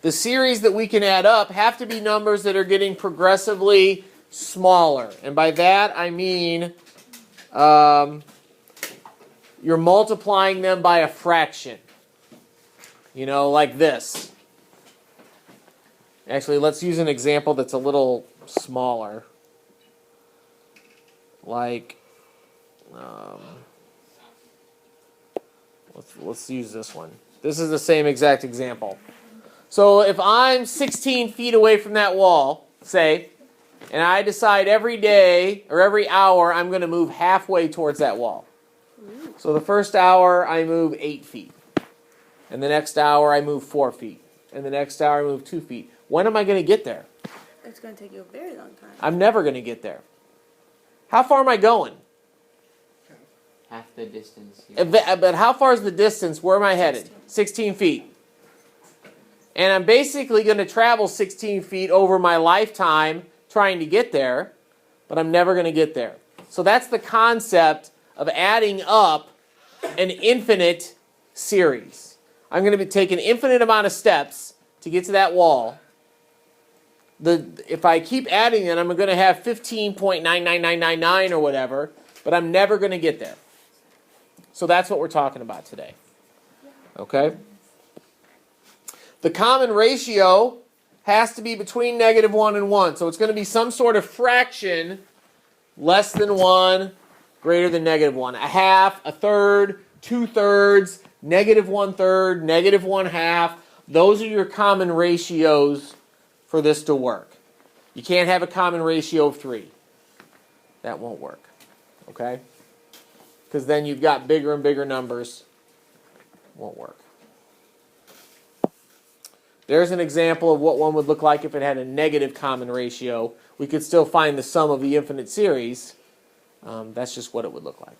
the series that we can add up have to be numbers that are getting progressively smaller. And by that I mean you're multiplying them by a fraction. You know, like this. Actually, let's use an example that's a little smaller. Like, let's use this one. This is the same exact example. So if I'm 16 feet away from that wall, say, and I decide every day or every hour I'm going to move halfway towards that wall. So the first hour I move 8 feet. And the next hour I move 4 feet. And the next hour I move 2 feet. When am I going to get there? It's going to take you a very long time. I'm never going to get there. How far am I going? Half the distance. But how far is the distance? Where am I headed? 16 feet. And I'm basically going to travel 16 feet over my lifetime trying to get there, but I'm never going to get there. So that's the concept of adding up an infinite series. I'm going to take an infinite amount of steps to get to that wall. If I keep adding it, I'm going to have 15.99999 or whatever, but I'm never going to get there. So that's what we're talking about today. Okay? The common ratio has to be between -1 and 1. So it's going to be some sort of fraction less than 1, greater than -1. A half, a third, 2/3, -1/3, -1/2. Those are your common ratios for this to work. You can't have a common ratio of 3. That won't work. Okay? Because then you've got bigger and bigger numbers. Won't work. There's an example of what one would look like if it had a negative common ratio. We could still find the sum of the infinite series. That's just what it would look like.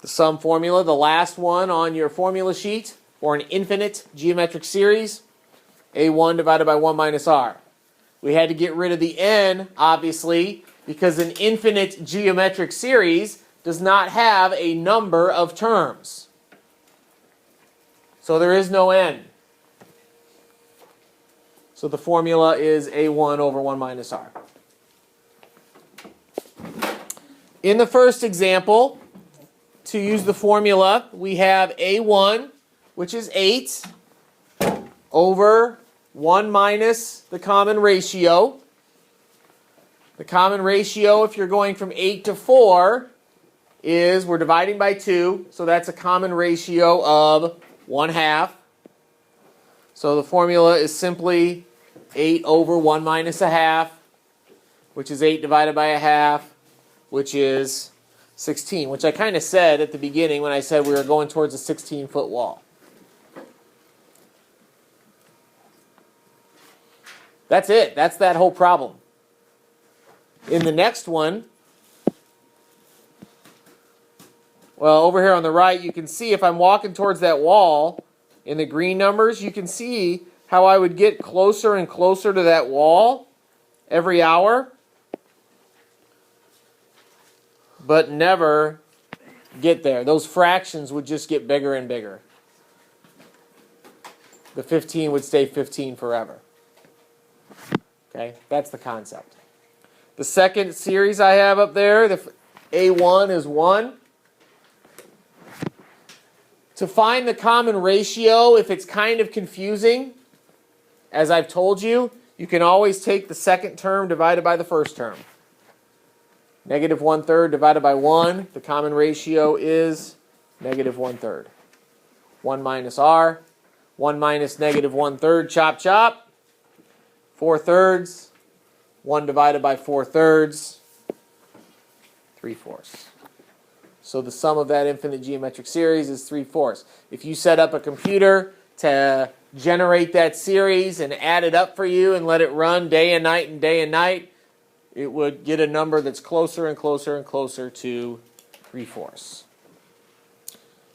The sum formula, the last one on your formula sheet for an infinite geometric series, a1 divided by 1 minus r. We had to get rid of the n, obviously, because an infinite geometric series does not have a number of terms. So there is no n. So the formula is a1 over 1 minus r. In the first example, to use the formula, we have a1, which is 8, over 1 minus the common ratio. The common ratio, if you're going from 8 to 4, is we're dividing by 2, so that's a common ratio of 1/2. So the formula is simply 8 over 1 minus 1/2, which is 8 divided by 1/2, which is 16, which I kind of said at the beginning when I said we were going towards a 16-foot wall. That's it. That's that whole problem. In the next one, well, over here on the right, you can see if I'm walking towards that wall, in the green numbers, you can see how I would get closer and closer to that wall every hour, but never get there. Those fractions would just get bigger and bigger. The 15 would stay 15 forever. Okay, that's the concept. The second series I have up there, the a1 is 1. To find the common ratio, if it's kind of confusing, as I've told you, you can always take the second term divided by the first term. -1/3 divided by 1, the common ratio is -1/3. 1 minus r, 1 minus -1/3, chop chop. 4/3, 1 divided by 4/3, 3/4. So the sum of that infinite geometric series is 3/4. If you set up a computer to generate that series and add it up for you and let it run day and night and day and night, it would get a number that's closer and closer and closer to 3/4.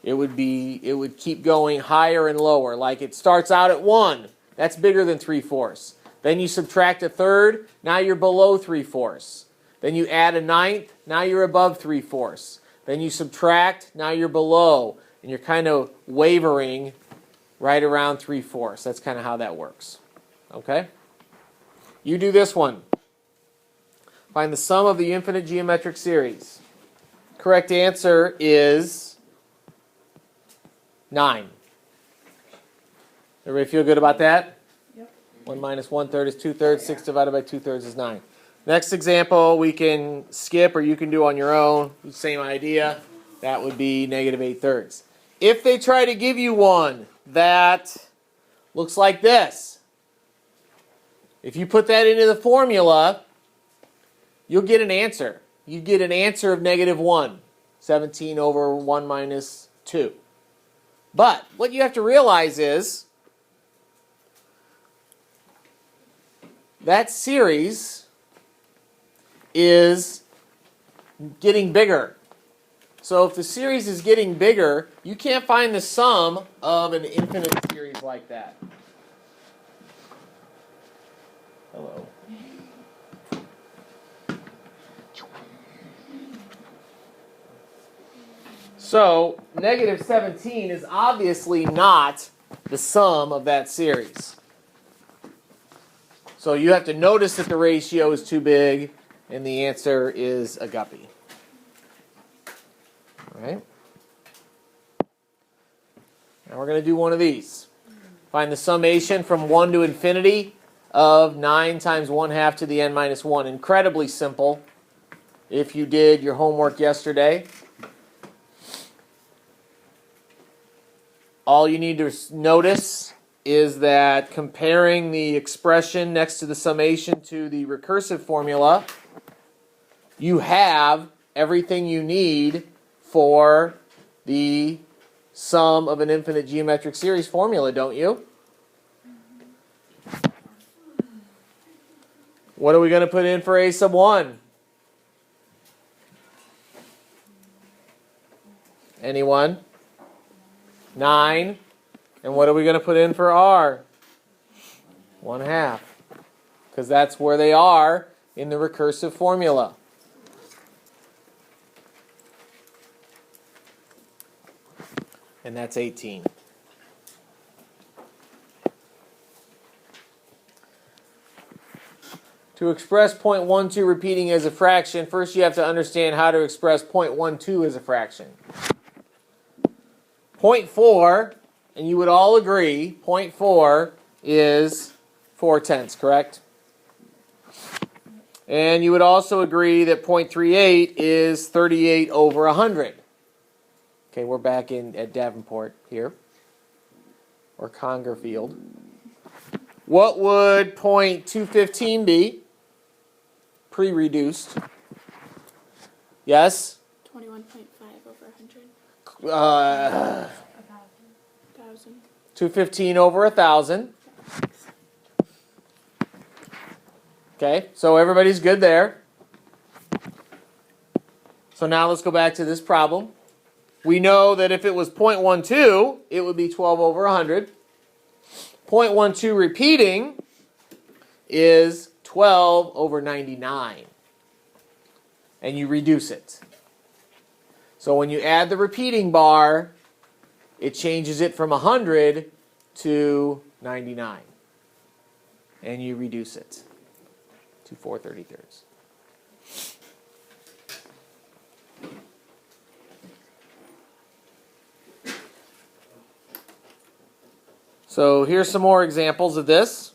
It would keep going higher and lower. Like it starts out at 1. That's bigger than 3/4. Then you subtract a third, now you're below 3/4. Then you add a ninth, now you're above 3/4. Then you subtract, now you're below. And you're kind of wavering right around 3/4. That's kind of how that works. Okay? You do this one. Find the sum of the infinite geometric series. Correct answer is 9. Everybody feel good about that? Yep. 1 minus 1/3 is 2/3. 6 divided by 2/3 is 9. Next example we can skip or you can do on your own. Same idea. That would be negative 8/3. If they try to give you one that looks like this, if you put that into the formula, you'll get an answer. You get an answer of negative 1. 17 over 1 minus 2. But what you have to realize is that series is getting bigger. So if the series is getting bigger, you can't find the sum of an infinite series like that. Hello. So negative 17 is obviously not the sum of that series. So you have to notice that the ratio is too big, and the answer is a guppy. All right. Now we're going to do one of these. Find the summation from 1 to infinity of 9 times 1/2 to the n minus 1. Incredibly simple if you did your homework yesterday. All you need to notice is that comparing the expression next to the summation to the recursive formula, you have everything you need for the sum of an infinite geometric series formula, don't you? What are we going to put in for a sub 1? Anyone? 9. And what are we going to put in for r? 1/2. Because that's where they are in the recursive formula. And that's 18. To express 0.12 repeating as a fraction, first you have to understand how to express 0.12 as a fraction. 0.4, and you would all agree, 0.4 is 4/10, correct? And you would also agree that 0.38 is 38 over 100. Okay, we're back at Davenport here, or Congerfield. What would 0.215 be? Pre-reduced. Yes? 21.5 over 100. 1,000. 215 over 1,000. Okay, so everybody's good there. So now let's go back to this problem. We know that if it was 0.12, it would be 12 over 100. 0.12 repeating is 12 over 99. And you reduce it. So when you add the repeating bar, it changes it from 100 to 99. And you reduce it to 4/33. So here's some more examples of this.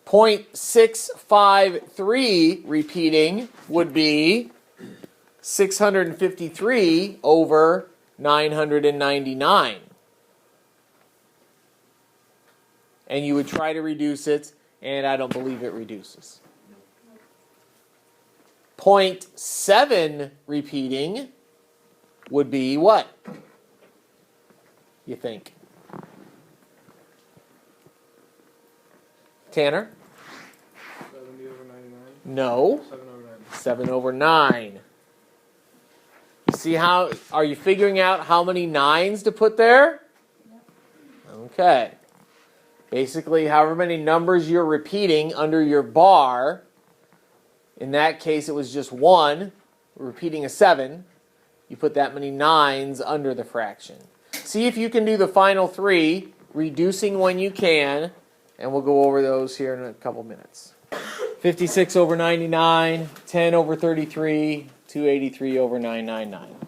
.653 repeating would be 653 over 999. And you would try to reduce it, and I don't believe it reduces. 0.7 repeating would be what? You think? Tanner? 70 over 99? No. 7 over 9. 7 over 9. See how, are you figuring out how many 9s to put there? Okay. Basically, however many numbers you're repeating under your bar, in that case it was just 1, repeating a 7. you put that many 9s under the fraction. See if you can do the final 3, reducing when you can, and we'll go over those here in a couple minutes. 56 over 99, 10 over 33, 283 over 999.